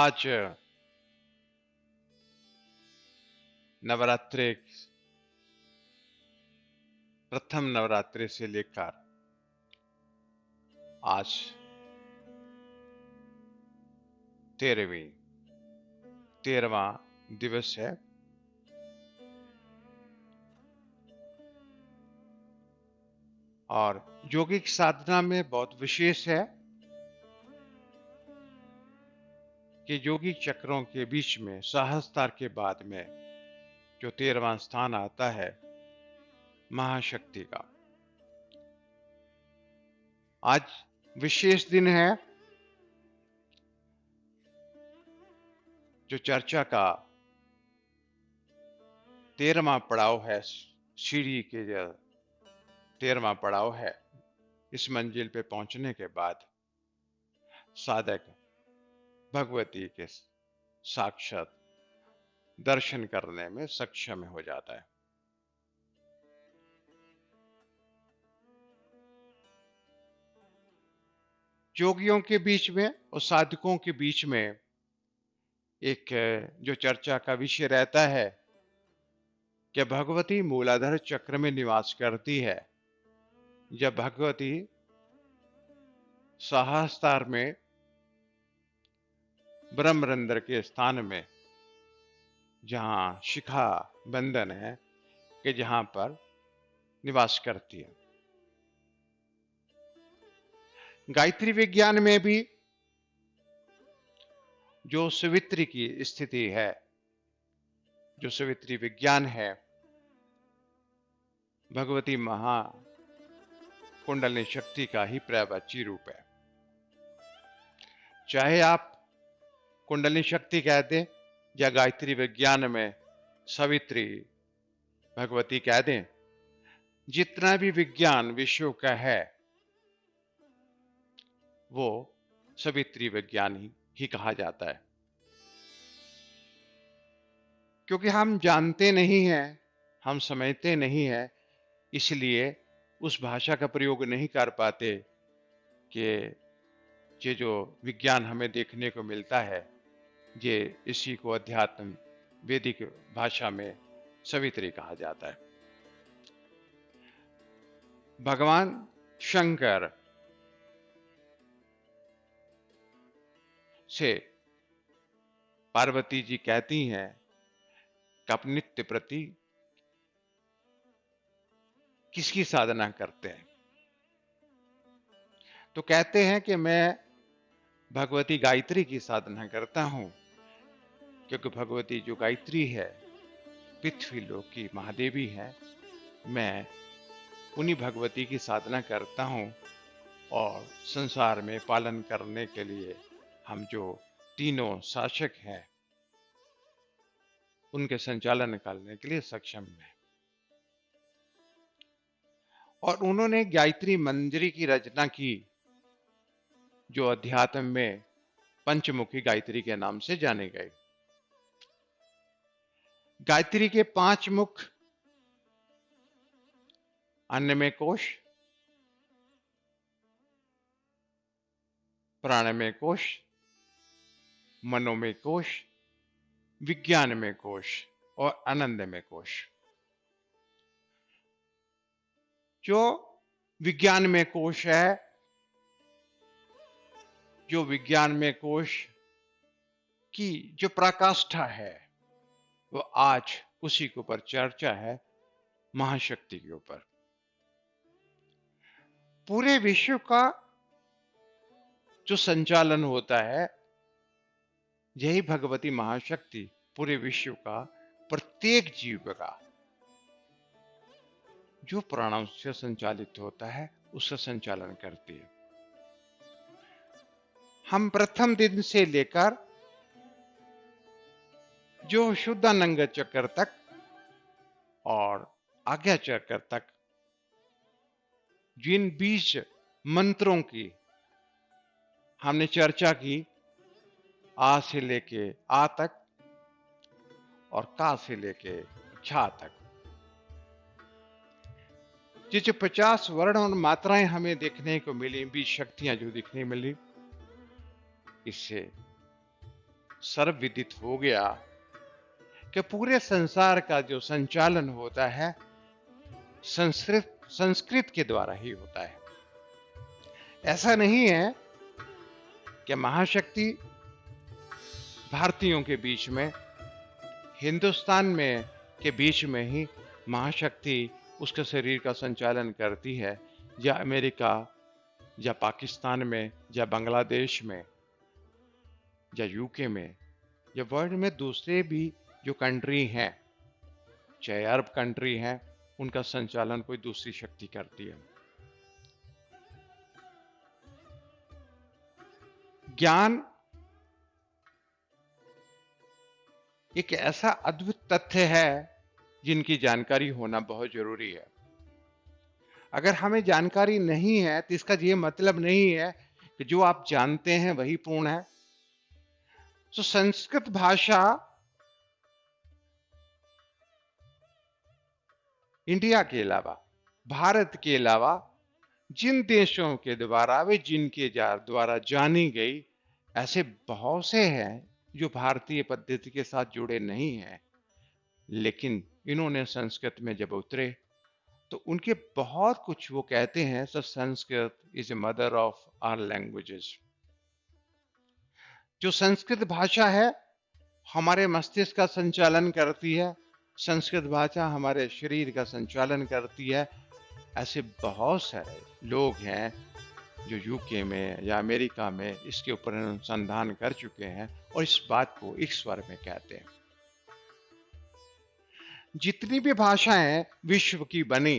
आज नवरात्रि, प्रथम नवरात्रि से लेकर आज 13वां दिवस है। और योगिक साधना में बहुत विशेष है कि योगिक चक्रों के बीच में सहस्त्रार के बाद में जो 13वां स्थान आता है महाशक्ति का। आज विशेष दिन है। जो चर्चा का 13वां पड़ाव है, सीढ़ी के जो 13वां पड़ाव है, इस मंजिल पे पहुंचने के बाद साधक भगवती के साक्षात दर्शन करने में सक्षम हो जाता है। योगियों के बीच में और साधकों के बीच में एक जो चर्चा का विषय रहता है कि भगवती मूलाधार चक्र में निवास करती है। जब भगवती सहस्त्रार में ब्रह्मरंध्र के स्थान में, जहां शिखा बंधन है, कि जहां पर निवास करती है। गायत्री विज्ञान में भी जो सवित्री की स्थिति है, जो सवित्री विज्ञान है, भगवती महा कुंडलिनी शक्ति का ही प्रवची रूप है। चाहे आप कुंडलिनी शक्ति कह दें या गायत्री विज्ञान में सवित्री भगवती कह दें, जितना भी विज्ञान विश्व का है वो सवित्री विज्ञान ही कहा जाता है। क्योंकि हम जानते नहीं हैं, हम समझते नहीं हैं, इसलिए उस भाषा का प्रयोग नहीं कर पाते कि ये जो विज्ञान हमें देखने को मिलता है, ये इसी को अध्यात्म वैदिक भाषा में सवित्री कहा जाता है। भगवान शंकर से पार्वती जी कहती हैं कि आप नित्य प्रति किसकी साधना करते हैं? तो कहते हैं कि मैं भगवती गायत्री की साधना करता हूं, क्योंकि भगवती जो गायत्री है पृथ्वी लोक की महादेवी है। मैं उन्हीं भगवती की साधना करता हूं और संसार में पालन करने के लिए हम जो तीनों शासक हैं उनके संचालन करने के लिए सक्षम है। और उन्होंने गायत्री मंजरी की रचना की, जो अध्यात्म में पंचमुखी गायत्री के नाम से जाने गए। गायत्री के 5 मुख: अन्नमय कोश, प्राणमय कोश, मनोमय कोश, विज्ञानमय कोश और आनंदमय कोश। जो विज्ञानमय कोश है, जो विज्ञानमय कोश की जो प्रकाष्ठा है, वो आज उसी के ऊपर चर्चा है, महाशक्ति के ऊपर। पूरे विश्व का जो संचालन होता है, यही भगवती महाशक्ति पूरे विश्व का प्रत्येक जीव का जो प्राणों से संचालित होता है उसका संचालन करती है। हम प्रथम दिन से लेकर जो शुद्धानंग चक्र तक और आज्ञा चक्र तक जिन 20 मंत्रों की हमने चर्चा की, आ से लेके आ तक और का से लेके छा तक, जिस 50 वर्ण और मात्राएं हमें देखने को मिली, 20 शक्तियां जो दिखने मिली, इससे सर्वविदित हो गया कि पूरे संसार का जो संचालन होता है संस्कृत के द्वारा ही होता है। ऐसा नहीं है कि महाशक्ति भारतीयों के बीच में, हिंदुस्तान में के बीच में ही महाशक्ति उसके शरीर का संचालन करती है, या अमेरिका या पाकिस्तान में या बांग्लादेश में या यूके में या वर्ल्ड में दूसरे भी जो कंट्री हैं, चाहे अरब कंट्री हैं, उनका संचालन कोई दूसरी शक्ति करती है। ज्ञान एक ऐसा अद्भुत तथ्य है जिनकी जानकारी होना बहुत जरूरी है। अगर हमें जानकारी नहीं है तो इसका ये मतलब नहीं है कि जो आप जानते हैं वही पूर्ण है। तो संस्कृत भाषा इंडिया के अलावा, भारत के अलावा जिन देशों के द्वारा जिनके द्वारा जानी गई, ऐसे बहुत से हैं जो भारतीय पद्धति के साथ जुड़े नहीं हैं, लेकिन इन्होंने संस्कृत में जब उतरे तो उनके बहुत कुछ वो कहते हैं। So Sanskrit is a mother of our languages. जो संस्कृत भाषा है हमारे मस्तिष्क का संचालन करती है, संस्कृत भाषा हमारे शरीर का संचालन करती है। ऐसे बहुत सारे लोग हैं जो यूके में या अमेरिका में इसके ऊपर अनुसंधान कर चुके हैं और इस बात को एक स्वर में कहते हैं। जितनी भी भाषाएं विश्व की बनी,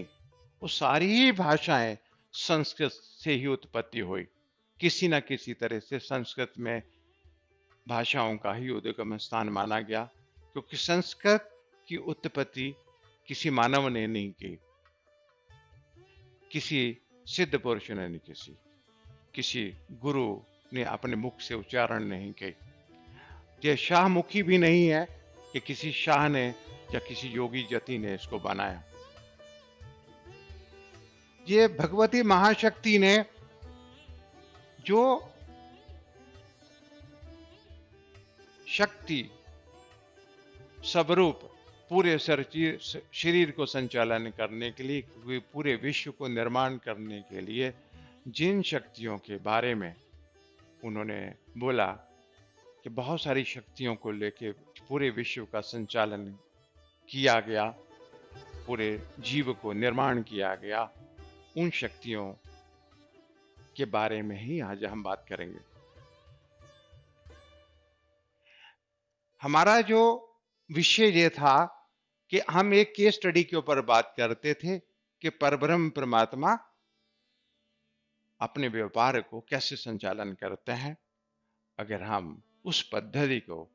वो सारी ही भाषाएं संस्कृत से ही उत्पत्ति हुई। किसी न किसी तरह से संस्कृत में भाषाओं का ही उद्गम स्थान माना गया, क्योंकि संस्कृत की उत्पत्ति किसी मानव ने नहीं की, किसी सिद्ध पुरुष ने नहीं, किसी गुरु ने अपने मुख से उच्चारण नहीं की। यह शाहमुखी भी नहीं है कि किसी शाह ने या किसी योगी जति ने इसको बनाया। ये भगवती महाशक्ति ने जो शक्ति स्वरूप पूरे शरीर को संचालन करने के लिए, पूरे विश्व को निर्माण करने के लिए जिन शक्तियों के बारे में उन्होंने बोला कि बहुत सारी शक्तियों को लेके पूरे विश्व का संचालन किया गया, पूरे जीव को निर्माण किया गया, उन शक्तियों के बारे में ही आज हम बात करेंगे। हमारा जो विषय ये था कि हम एक केस स्टडी के ऊपर बात करते थे कि परब्रह्म परमात्मा अपने व्यापार को कैसे संचालन करते हैं। अगर हम उस पद्धति को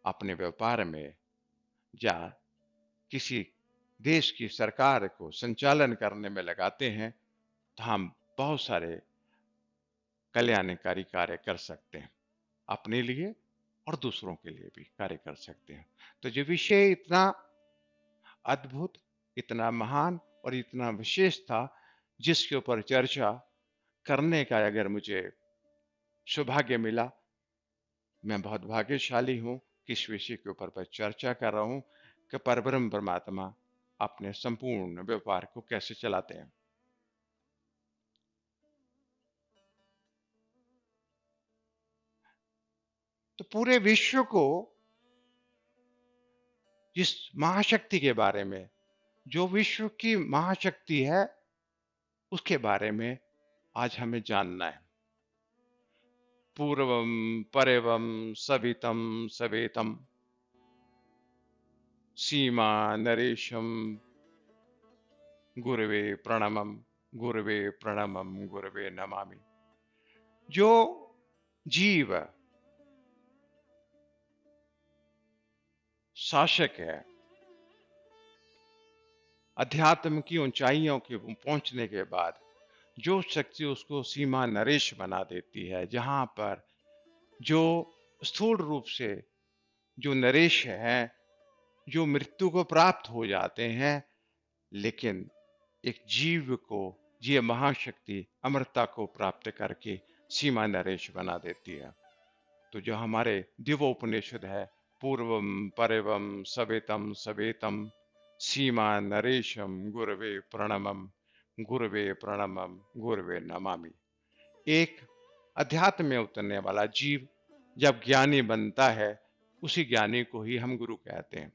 अपने व्यापार में या किसी देश की सरकार को संचालन करने में लगाते हैं तो हम बहुत सारे कल्याणकारी कार्य कर सकते हैं, अपने लिए और दूसरों के लिए भी कार्य कर सकते हैं। तो जो विषय इतना अद्भुत, इतना महान और इतना विशेष था, जिसके ऊपर चर्चा करने का अगर मुझे सौभाग्य मिला, मैं बहुत भाग्यशाली हूं कि इस विषय के ऊपर चर्चा कर रहा हूं कि परब्रह्म परमात्मा अपने संपूर्ण व्यापार को कैसे चलाते हैं। तो पूरे विश्व को इस महाशक्ति के बारे में, जो विश्व की महाशक्ति है, उसके बारे में आज हमें जानना है। पूर्वम परवम सवितम सवेतम सीमा नरेशम गुरवे प्रणमम गुरवे प्रणमम गुरवे नमामि। जो जीव शासक है, अध्यात्म की ऊंचाइयों के पहुंचने के बाद जो शक्ति उसको सीमा नरेश बना देती है, जहां पर जो स्थूल रूप से जो नरेश है, जो मृत्यु को प्राप्त हो जाते हैं, लेकिन एक जीव को ये महाशक्ति अमरता को प्राप्त करके सीमा नरेश बना देती है। तो जो हमारे दिव्योपनिषद है, पूर्वम परवम सवेतम सवेतम सीमा नरेशम गुरवे प्रणमम गुरवे नमामि। एक अध्यात्म में उतरने वाला जीव जब ज्ञानी बनता है, उसी ज्ञानी को ही हम गुरु कहते हैं।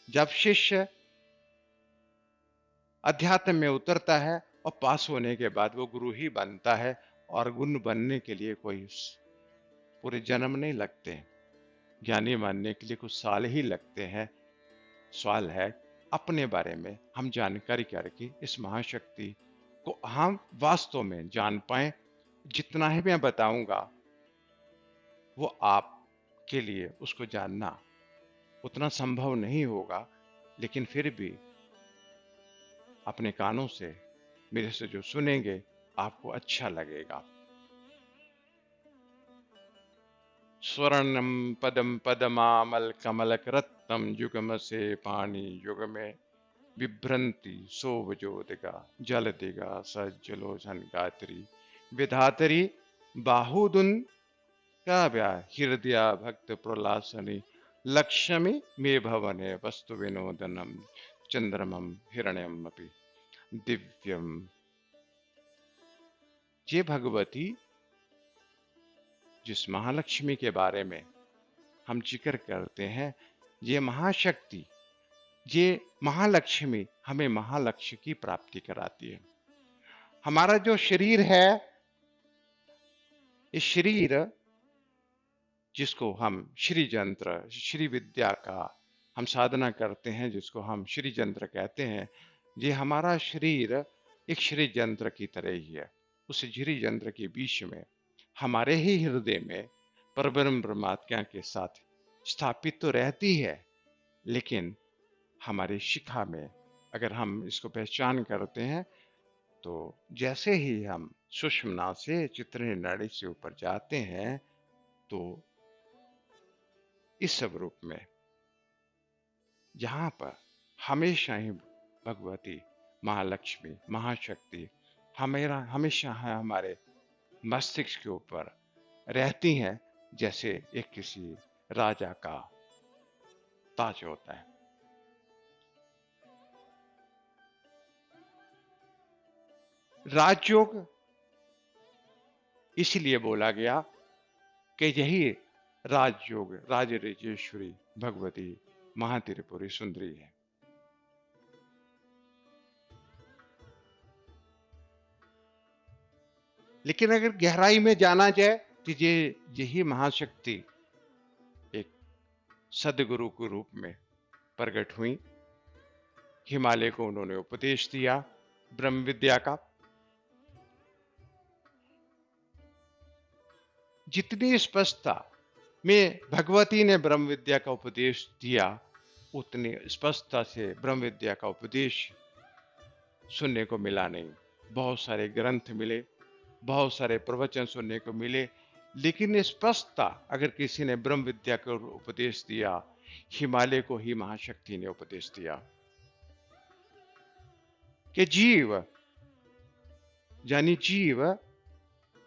जब शिष्य अध्यात्म में उतरता है और पास होने के बाद वो गुरु ही बनता है, और गुरु बनने के लिए कोई पूरे जन्म नहीं लगते, ज्ञानी बनने के लिए कुछ साल ही लगते हैं। सवाल है अपने बारे में हम जानकारी करके इस महाशक्ति को हम वास्तव में जान पाए। जितना ही मैं बताऊंगा वो आपके लिए उसको जानना उतना संभव नहीं होगा, लेकिन फिर भी अपने कानों से मेरे से जो सुनेंगे आपको अच्छा लगेगा। स्वर्णम पदम पदमामल कमलकरत्नम युगम से पानी युग में बिभ्रंति सोवजोदिगा जल दिगा सज्जलोचन गात्री विधातरी बाहुदुन काव्या हृदया भक्त प्रलासनी लक्ष्मी मे भवने वस्तु विनोदनम चंद्रमम हिरण्यम अपि दिव्यम। ये भगवती जिस महालक्ष्मी के बारे में हम जिक्र करते हैं, ये महाशक्ति, ये महालक्ष्मी हमें महालक्ष्य की प्राप्ति कराती है। हमारा जो शरीर है, इस शरीर जिसको हम श्री यंत्र श्री विद्या का हम साधना करते हैं, जिसको हम श्री यंत्र कहते हैं, ये हमारा शरीर एक श्री यंत्र की तरह ही है। उस श्री यंत्र के बीच में हमारे ही हृदय में परब्रह्म परमात्मा के साथ स्थापित तो रहती है, लेकिन हमारे शिखा में अगर हम इसको पहचान करते हैं, तो जैसे ही हम सुषुम्ना से चित्तनी नाड़ी से ऊपर जाते हैं, तो इस स्वरूप में यहाँ पर हमेशा ही भगवती महालक्ष्मी महाशक्ति हमेशा है हमारे मस्तिष्क के ऊपर रहती हैं, जैसे एक किसी राजा का ताज होता है। राजयोग इसलिए बोला गया कि यही राजयोग राजराजेश्वरी भगवती महात्रिपुरी सुंदरी है। लेकिन अगर गहराई में जाना जाए तो यही महाशक्ति एक सदगुरु के रूप में प्रकट हुई। हिमालय को उन्होंने उपदेश दिया ब्रह्म विद्या का। जितनी स्पष्टता में भगवती ने ब्रह्म विद्या का उपदेश दिया, उतनी स्पष्टता से ब्रह्म विद्या का उपदेश सुनने को मिला नहीं। बहुत सारे ग्रंथ मिले, बहुत सारे प्रवचन सुनने को मिले, लेकिन स्पष्टता अगर किसी ने ब्रह्म विद्या को उपदेश दिया, हिमालय को ही महाशक्ति ने उपदेश दिया कि जीव यानी जीव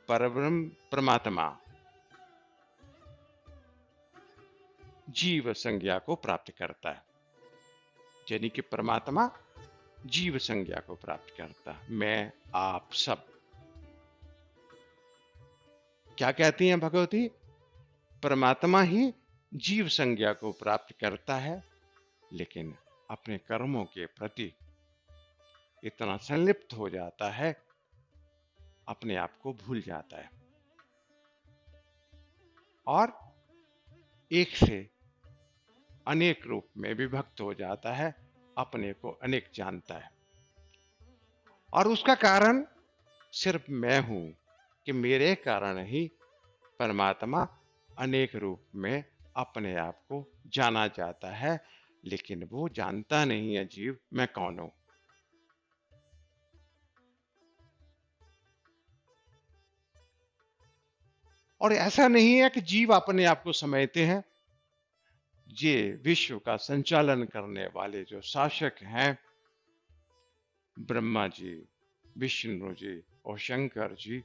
परब्रह्म परमात्मा जीव संज्ञा को प्राप्त करता है, यानी कि परमात्मा जीव संज्ञा को प्राप्त करता है। मैं आप सब क्या कहती हैं भगवती? परमात्मा ही जीव संज्ञा को प्राप्त करता है, लेकिन अपने कर्मों के प्रति इतना संलिप्त हो जाता है, अपने आप को भूल जाता है और एक से अनेक रूप में विभक्त हो जाता है, अपने को अनेक जानता है। और उसका कारण सिर्फ मैं हूं कि मेरे कारण ही परमात्मा अनेक रूप में अपने आप को जाना जाता है, लेकिन वो जानता नहीं है जीव मैं कौन हूं। और ऐसा नहीं है कि जीव अपने आप को समझते हैं। ये विश्व का संचालन करने वाले जो शासक हैं, ब्रह्मा जी, विष्णु जी और शंकर जी,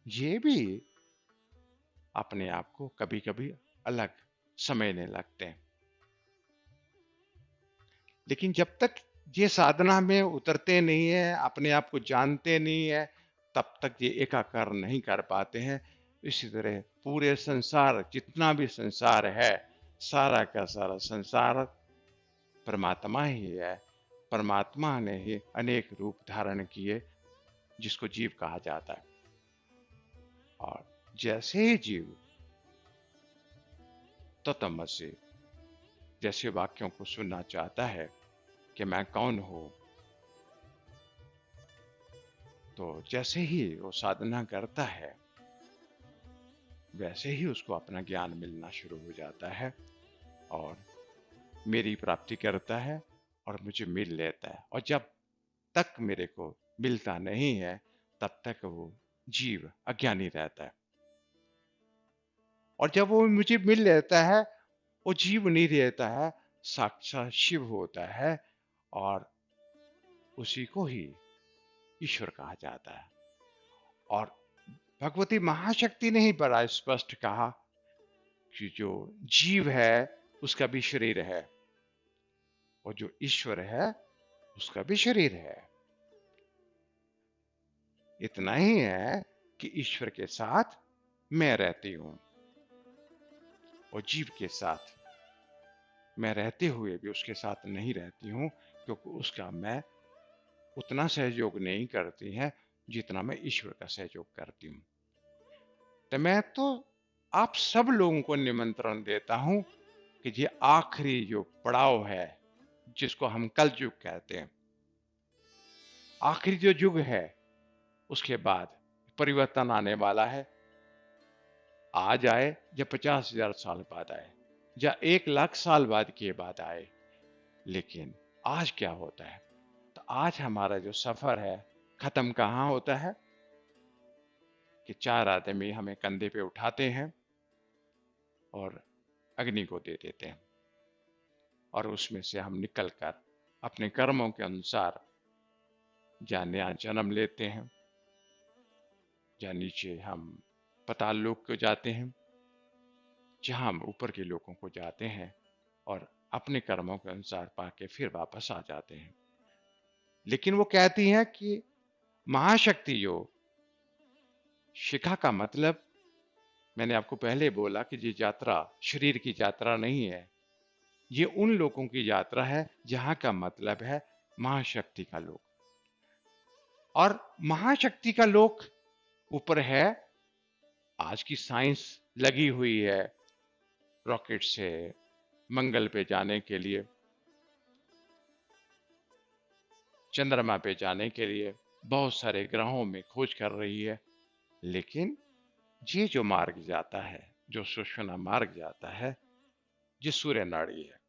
ये भी अपने आप को कभी कभी अलग समझने लगते हैं। लेकिन जब तक ये साधना में उतरते नहीं है, अपने आप को जानते नहीं है, तब तक ये एकाकार नहीं कर पाते हैं। इसी तरह पूरे संसार, जितना भी संसार है, सारा का सारा संसार परमात्मा ही है। परमात्मा ने ही अनेक रूप धारण किए, जिसको जीव कहा जाता है। और जैसे ही जीव तत्वमसि जैसे वाक्यों को सुनना चाहता है कि मैं कौन हूं, तो जैसे ही वो साधना करता है, वैसे ही उसको अपना ज्ञान मिलना शुरू हो जाता है और मेरी प्राप्ति करता है और मुझे मिल लेता है। और जब तक मेरे को मिलता नहीं है, तब तक वो जीव अज्ञानी रहता है। और जब वो मुझे मिल लेता है, वो जीव नहीं रहता है, साक्षात शिव होता है और उसी को ही ईश्वर कहा जाता है। और भगवती महाशक्ति ने ही बड़ा स्पष्ट कहा कि जो जीव है उसका भी शरीर है और जो ईश्वर है उसका भी शरीर है। इतना ही है कि ईश्वर के साथ मैं रहती हूं और जीव के साथ मैं रहते हुए भी उसके साथ नहीं रहती हूं, क्योंकि उसका मैं उतना सहयोग नहीं करती है जितना मैं ईश्वर का सहयोग करती हूं। तो मैं तो आप सब लोगों को निमंत्रण देता हूं कि ये आखिरी जो पड़ाव है, जिसको हम कल युग कहते हैं, आखिरी जो युग है, उसके बाद परिवर्तन आने वाला है। आज आए या 50,000 साल बाद आए या 1 लाख साल बाद के बाद आए, लेकिन आज क्या होता है? तो आज हमारा जो सफर है खत्म कहाँ होता है कि 4 आदमी हमें कंधे पे उठाते हैं और अग्नि को दे देते हैं और उसमें से हम निकलकर अपने कर्मों के अनुसार या नया जन्म लेते हैं या नीचे हम पाताल लोक को जाते हैं, जहां हम ऊपर के लोगों को जाते हैं और अपने कर्मों के अनुसार पाके फिर वापस आ जाते हैं। लेकिन वो कहती हैं कि महाशक्ति जो शिखा का मतलब, मैंने आपको पहले बोला कि ये यात्रा शरीर की यात्रा नहीं है, ये उन लोगों की यात्रा है जहां का मतलब है महाशक्ति का लोक। और महाशक्ति का लोक ऊपर है। आज की साइंस लगी हुई है रॉकेट से मंगल पे जाने के लिए, चंद्रमा पे जाने के लिए, बहुत सारे ग्रहों में खोज कर रही है। लेकिन ये जो मार्ग जाता है, जो सुषुम्ना मार्ग जाता है, ये सूर्य नाड़ी है।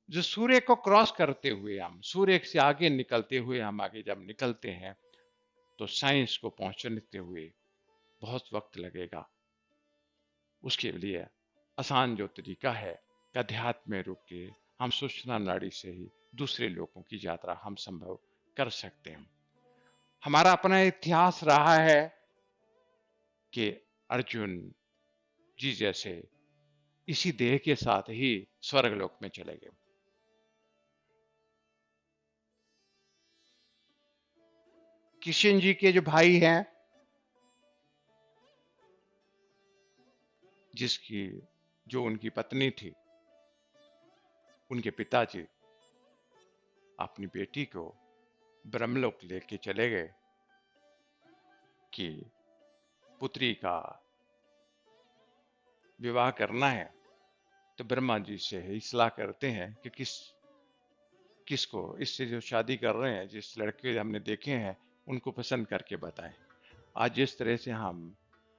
जो सूर्य को क्रॉस करते हुए, हम सूर्य से आगे निकलते हुए, हम आगे जब निकलते हैं तो साइंस को पहुंचने हुए बहुत वक्त लगेगा। उसके लिए आसान जो तरीका है कि अध्यात्म में रुक के हम सुषुम्ना नाड़ी से ही दूसरे लोगों की यात्रा हम संभव कर सकते हैं। हमारा अपना इतिहास रहा है कि अर्जुन जी जैसे इसी देह के साथ ही स्वर्गलोक में चले गए। किशन जी के जो भाई हैं, जिसकी जो उनकी पत्नी थी, उनके पिताजी अपनी बेटी को ब्रह्मलोक लेके चले गए कि पुत्री का विवाह करना है। तो ब्रह्मा जी से ही सलाह करते हैं कि किसको इससे जो शादी कर रहे हैं, जिस लड़के हमने देखे हैं, उनको पसंद करके बताएं। आज जिस तरह से हम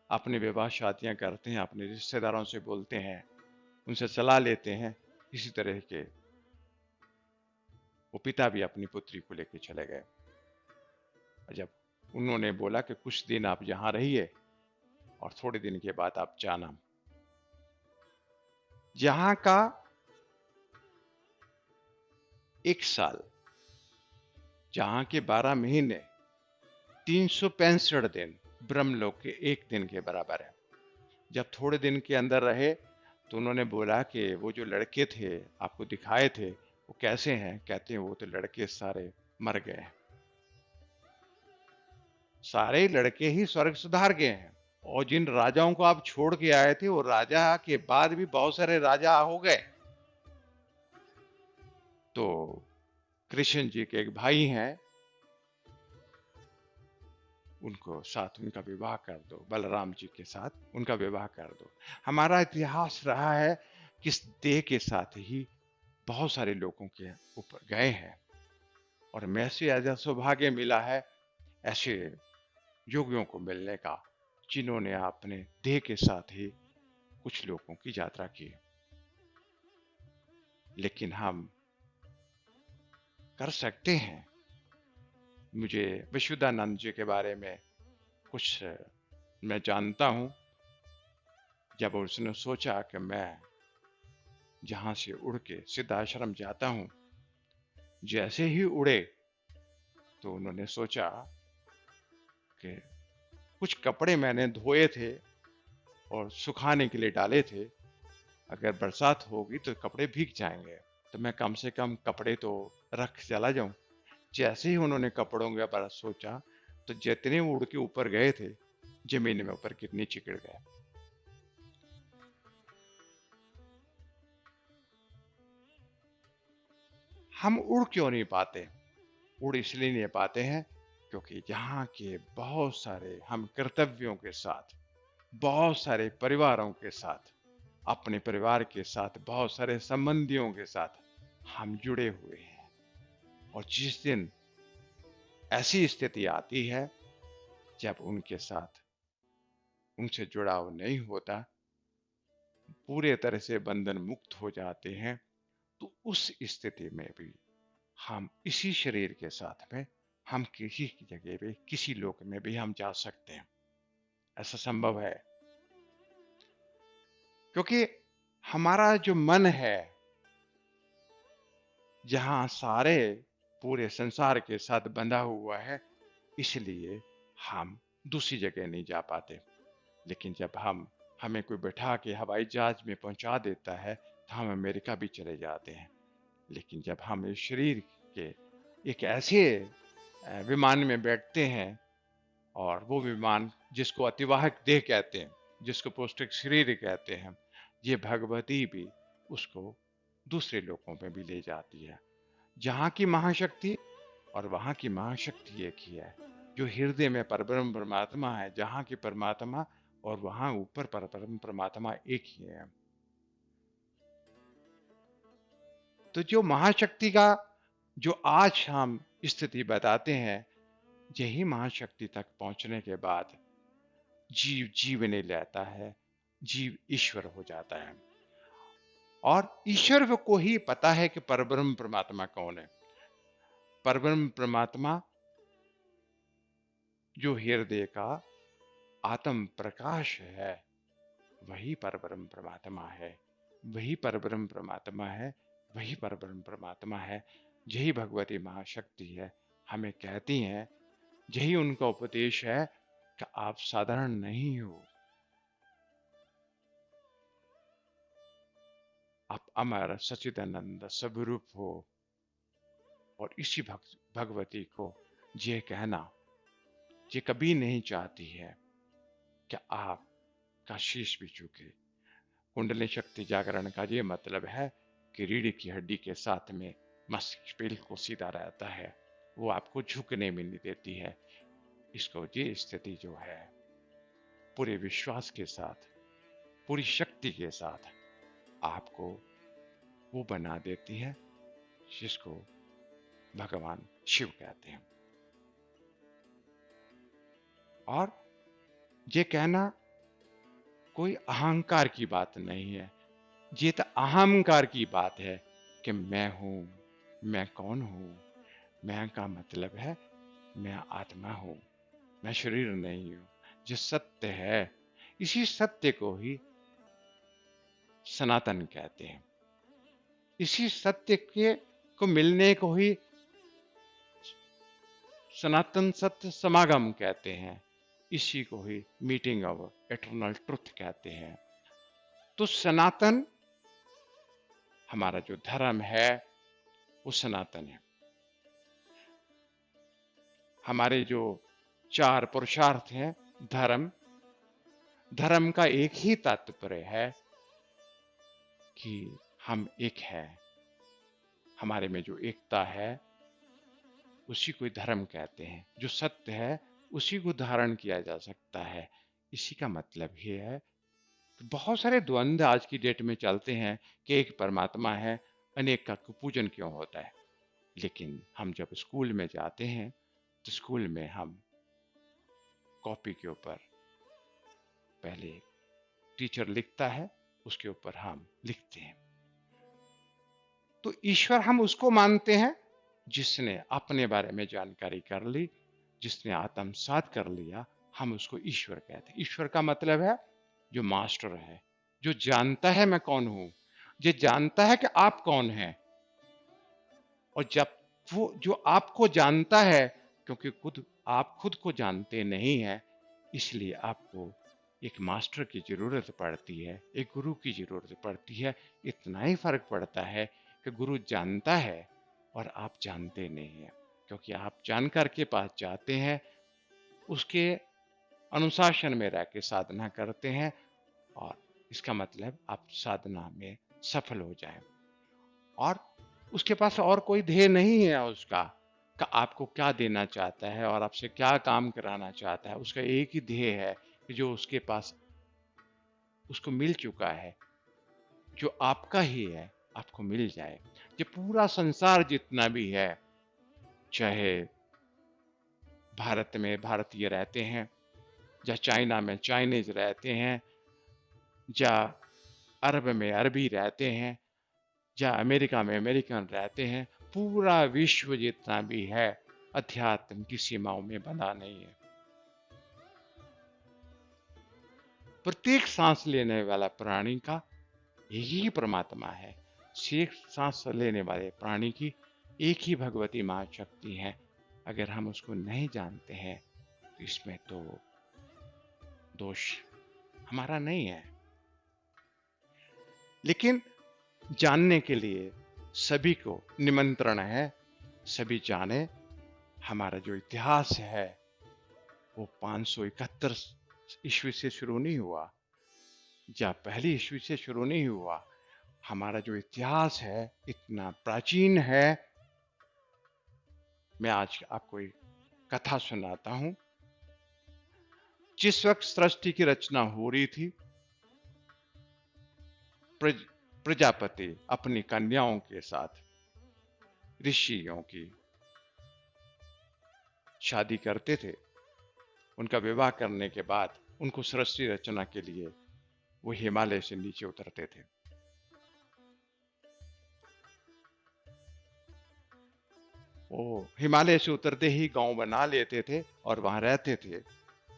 अपने विवाह शादियां करते हैं, अपने रिश्तेदारों से बोलते हैं, उनसे सलाह लेते हैं, इसी तरह के वो पिता भी अपनी पुत्री को लेकर चले गए। जब उन्होंने बोला कि कुछ दिन आप यहां रहिए और थोड़े दिन के बाद आप जाना, यहां का 1 साल, जहां के 12 महीने, 365 दिन ब्रह्मलोक के एक दिन के बराबर है। जब थोड़े दिन के अंदर रहे तो उन्होंने बोला कि वो जो लड़के थे आपको दिखाए थे वो कैसे हैं? कहते हैं वो तो लड़के सारे मर गए हैं। सारे लड़के ही स्वर्ग सुधार गए हैं। और जिन राजाओं को आप छोड़ के आए थे वो राजा के बाद भी बहुत सारे राजा हो गए। तो कृष्ण जी के एक भाई हैं, उनको साथ उनका विवाह कर दो, बलराम जी के साथ उनका विवाह कर दो। हमारा इतिहास रहा है कि इस देह के साथ ही बहुत सारे लोगों के ऊपर गए हैं और मैं से ऐसा सौभाग्य मिला है ऐसे योगियों को मिलने का जिन्होंने अपने देह के साथ ही कुछ लोगों की यात्रा की। लेकिन हम कर सकते हैं। मुझे विशुद्धानंद जी के बारे में कुछ मैं जानता हूं। जब उसने सोचा कि मैं जहां से उड़ के सिद्धाश्रम जाता हूं, जैसे ही उड़े तो उन्होंने सोचा कि कुछ कपड़े मैंने धोए थे और सुखाने के लिए डाले थे, अगर बरसात होगी तो कपड़े भीग जाएंगे, तो मैं कम से कम कपड़े तो रख चला जाऊं। जैसे ही उन्होंने कपड़ों के बारे सोचा तो जितने वो उड़ के ऊपर गए थे जमीन में ऊपर कितने चिकड़ गए। हम उड़ क्यों नहीं पाते? उड़ इसलिए नहीं पाते हैं क्योंकि यहाँ के बहुत सारे हम कर्तव्यों के साथ, बहुत सारे परिवारों के साथ, अपने परिवार के साथ, बहुत सारे संबंधियों के साथ हम जुड़े हुए हैं। और जिस दिन ऐसी स्थिति आती है जब उनके साथ उनसे जुड़ाव नहीं होता, पूरे तरह से बंधन मुक्त हो जाते हैं, तो उस स्थिति में भी हम इसी शरीर के साथ में हम किसी की जगह पे किसी लोक में भी हम जा सकते हैं। ऐसा संभव है क्योंकि हमारा जो मन है जहां सारे पूरे संसार के साथ बंधा हुआ है, इसलिए हम दूसरी जगह नहीं जा पाते। लेकिन जब हमें कोई बैठा के हवाई जहाज में पहुंचा देता है तो हम अमेरिका भी चले जाते हैं। लेकिन जब हम इस शरीर के एक ऐसे विमान में बैठते हैं, और वो विमान जिसको अतिवाहक देह कहते हैं, जिसको पौष्टिक शरीर कहते हैं, ये भगवती भी उसको दूसरे लोकों में भी ले जाती है। जहाँ की महाशक्ति और वहाँ की महाशक्ति एक ही है। जो हृदय में परब्रह्म परमात्मा है, जहाँ की परमात्मा और वहाँ ऊपर परब्रह्म परमात्मा एक ही है। तो जो महाशक्ति का जो आज हम स्थिति बताते हैं, यही महाशक्ति तक पहुंचने के बाद जीव जीवने लेता है, जीव ईश्वर हो जाता है। और ईश्वर को ही पता है कि परब्रह्म परमात्मा कौन है। परब्रह्म परमात्मा जो हृदय का आत्म प्रकाश है, वही परब्रह्म परमात्मा है, वही परब्रह्म परमात्मा है, वही परब्रह्म परमात्मा है। यही भगवती महाशक्ति है। हमें कहती हैं, यही उनका उपदेश है कि आप साधारण नहीं हो, आप अमर सच्चिदानंद स्वरूप हो। और इसी भगवती को ये कहना, ये कभी नहीं चाहती है कि आपका शीश भी झुके। कुंडली शक्ति जागरण का ये मतलब है कि रीढ़ की हड्डी के साथ में मस्तिष्क को सीधा रहता है, वो आपको झुकने में नहीं देती है। इसको ये स्थिति जो है पूरे विश्वास के साथ, पूरी शक्ति के साथ आपको वो बना देती है जिसको भगवान शिव कहते हैं। और ये कहना कोई अहंकार की बात नहीं है, ये तो अहंकार की बात है कि मैं हूं। मैं कौन हूं? मैं का मतलब है मैं आत्मा हूं, मैं शरीर नहीं हूं। जो सत्य है, इसी सत्य को ही सनातन कहते हैं। इसी सत्य के को मिलने को ही सनातन सत्य समागम कहते हैं। इसी को ही मीटिंग ऑफ एटर्नल ट्रुथ कहते हैं। तो सनातन हमारा जो धर्म है वो सनातन है। हमारे जो 4 पुरुषार्थ हैं, धर्म का एक ही तात्पर्य है कि हम एक है। हमारे में जो एकता है उसी को धर्म कहते हैं। जो सत्य है उसी को धारण किया जा सकता है। इसी का मतलब ये है कि बहुत सारे द्वंद्व आज की डेट में चलते हैं कि एक परमात्मा है, अनेक का पूजन क्यों होता है। लेकिन हम जब स्कूल में जाते हैं तो स्कूल में हम कॉपी के ऊपर पहले टीचर लिखता है, उसके ऊपर हम लिखते हैं। तो ईश्वर हम उसको मानते हैं जिसने अपने बारे में जानकारी कर ली, जिसने आत्मसात कर लिया, हम उसको ईश्वर कहते हैं। ईश्वर का मतलब है जो मास्टर है, जो जानता है मैं कौन हूं, जो जानता है कि आप कौन हैं। और जब वो जो आपको जानता है, क्योंकि आप खुद को जानते नहीं है, इसलिए आपको एक मास्टर की जरूरत पड़ती है, एक गुरु की जरूरत पड़ती है। इतना ही फर्क पड़ता है कि गुरु जानता है और आप जानते नहीं हैं, क्योंकि आप जानकर के पास जाते हैं, उसके अनुशासन में रह के साधना करते हैं, और इसका मतलब आप साधना में सफल हो जाएं। और उसके पास और कोई ध्येय नहीं है उसका, कि आपको क्या देना चाहता है और आपसे क्या काम कराना चाहता है। उसका एक ही ध्येय है कि जो उसके पास उसको मिल चुका है, जो आपका ही है, आपको मिल जाए। ये पूरा संसार जितना भी है, चाहे भारत में भारतीय रहते हैं, या चाइना में चाइनीज रहते हैं, या अरब में अरबी रहते हैं, या अमेरिका में अमेरिकन रहते हैं, पूरा विश्व जितना भी है अध्यात्म की सीमाओं में बंधा नहीं है। प्रत्येक सांस लेने वाला प्राणी का एक ही परमात्मा है। शेख सांस लेने वाले प्राणी की एक ही भगवती महाशक्ति है। अगर हम उसको नहीं जानते हैं तो इसमें तो दोष हमारा नहीं है। लेकिन जानने के लिए सभी को निमंत्रण है, सभी जाने। हमारा जो इतिहास है वो 571 ईस्वी से शुरू नहीं हुआ, या पहली ईस्वी से शुरू नहीं हुआ। हमारा जो इतिहास है इतना प्राचीन है। मैं आज आपको एक कथा सुनाता हूं। जिस वक्त सृष्टि की रचना हो रही थी, प्रजापति अपनी कन्याओं के साथ ऋषियों की शादी करते थे। उनका विवाह करने के बाद उनको सृष्टि रचना के लिए वो हिमालय से नीचे उतरते थे। वो हिमालय से उतरते ही गांव बना लेते थे और वहां रहते थे।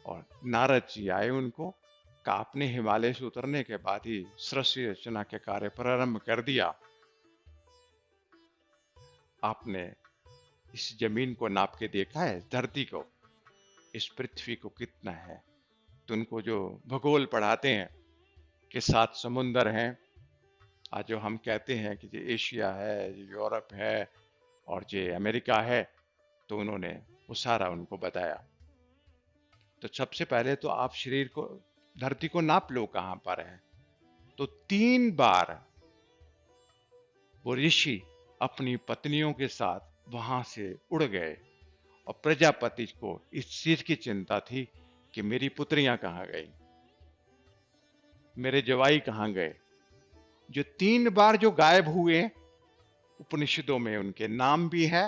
और नारद जी आए उनको कहा, आपने हिमालय से उतरने के बाद ही सृष्टि रचना के कार्य प्रारंभ कर दिया। आपने इस जमीन को नाप के देखा है, धरती को, इस पृथ्वी को कितना है? तो उनको जो भूगोल पढ़ाते हैं कि 7 समुंदर हैं, आज जो हम कहते हैं कि ये एशिया है, ये यूरोप है और ये अमेरिका है, तो उन्होंने वो सारा उनको बताया। तो सबसे पहले तो आप शरीर को, धरती को नाप लो कहां पर है। तो 3 बार वो ऋषि अपनी पत्नियों के साथ वहां से उड़ गए। और प्रजापति को इस चीज की चिंता थी कि मेरी पुत्रियां कहां गई, मेरे जवाई कहां गए। जो 3 बार जो गायब हुए, उपनिषदों में उनके नाम भी है,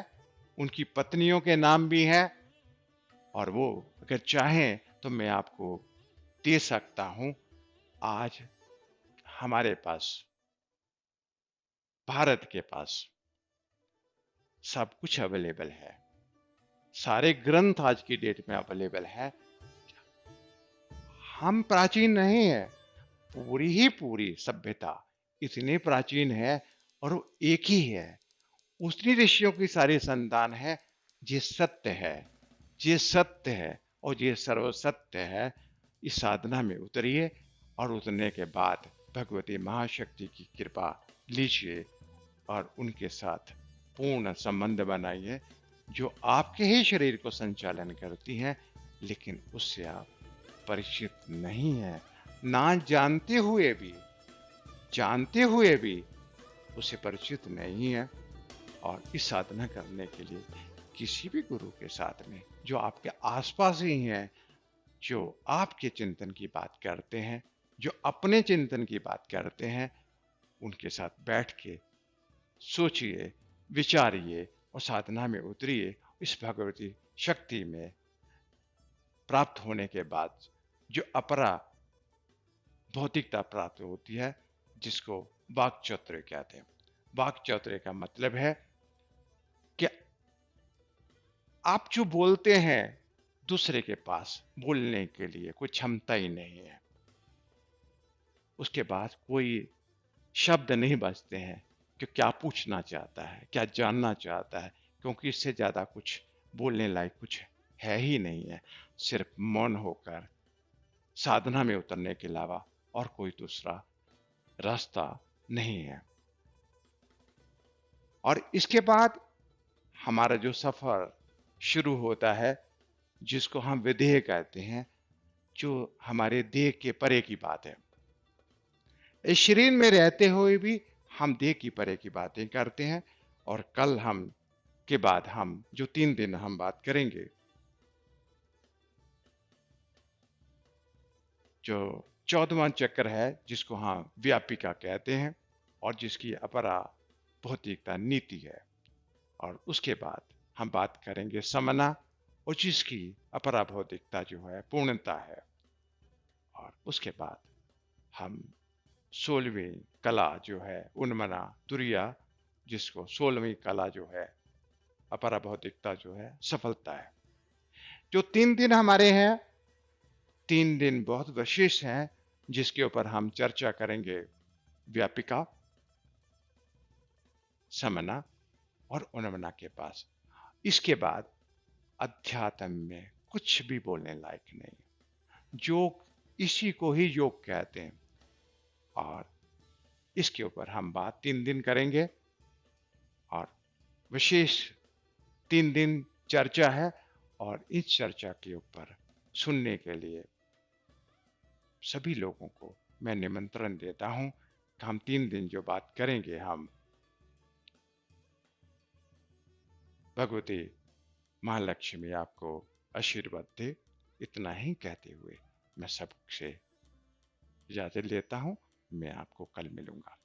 उनकी पत्नियों के नाम भी है। और वो अगर चाहें तो मैं आपको दे सकता हूं। आज हमारे पास, भारत के पास सब कुछ अवेलेबल है, सारे ग्रंथ आज की डेट में अवेलेबल है। हम प्राचीन नहीं है, पूरी ही पूरी सभ्यता इतनी प्राचीन है और वो एक ही है। उतनी ऋषियों की सारी संतान है। ये सत्य है, ये सत्य है और ये सर्वसत्य है। इस साधना में उतरिए और उतरने के बाद भगवती महाशक्ति की कृपा लीजिए और उनके साथ पूर्ण संबंध बनाइए, जो आपके ही शरीर को संचालन करती हैं, लेकिन उससे आप परिचित नहीं हैं। ना जानते हुए भी उससे परिचित नहीं है। और इस साधना करने के लिए किसी भी गुरु के साथ में, जो आपके आसपास ही हैं, जो आपके चिंतन की बात करते हैं, जो अपने चिंतन की बात करते हैं, उनके साथ बैठ के सोचिए, विचारिए और साधना में उतरिए। इस भगवती शक्ति में प्राप्त होने के बाद जो अपरा भौतिकता प्राप्त होती है, जिसको वाक्चातुर्य कहते हैं। वाक्चातुर्य का मतलब है कि आप जो बोलते हैं, दूसरे के पास बोलने के लिए कोई क्षमता ही नहीं है। उसके बाद कोई शब्द नहीं बचते हैं कि क्या पूछना चाहता है, क्या जानना चाहता है, क्योंकि इससे ज्यादा कुछ बोलने लायक कुछ है ही नहीं है। सिर्फ मौन होकर साधना में उतरने के अलावा और कोई दूसरा रास्ता नहीं है। और इसके बाद हमारा जो सफर शुरू होता है, जिसको हम विदेह कहते हैं, जो हमारे देह के परे की बात है। इस शरीर में रहते हुए भी हम देह की परे की बातें करते हैं। और कल हम के बाद हम जो 3 दिन हम बात करेंगे, जो 14वां चक्र है, जिसको हम व्यापिका कहते हैं और जिसकी अपरा भौतिकता नीति है। और उसके बाद हम बात करेंगे समना, और जिसकी अपरा भौतिकता जो है पूर्णता है। और उसके बाद हम 16वीं कला जो है उन्मना तुरिया, जिसको 16वीं कला जो है अपरा भौतिकता जो है सफलता है। जो 3 दिन हमारे हैं, 3 दिन बहुत विशेष हैं, जिसके ऊपर हम चर्चा करेंगे व्यापिका, समना और उन्मना के पास। इसके बाद अध्यात्म में कुछ भी बोलने लायक नहीं। योग, इसी को ही योग कहते हैं। और इसके ऊपर हम बात 3 दिन करेंगे और विशेष 3 दिन चर्चा है। और इस चर्चा के ऊपर सुनने के लिए सभी लोगों को मैं निमंत्रण देता हूं कि हम 3 दिन जो बात करेंगे, हम भगवती महालक्ष्मी आपको आशीर्वाद दे। इतना ही कहते हुए मैं सबसे इजाजत लेता हूं। मैं आपको कल मिलूंगा।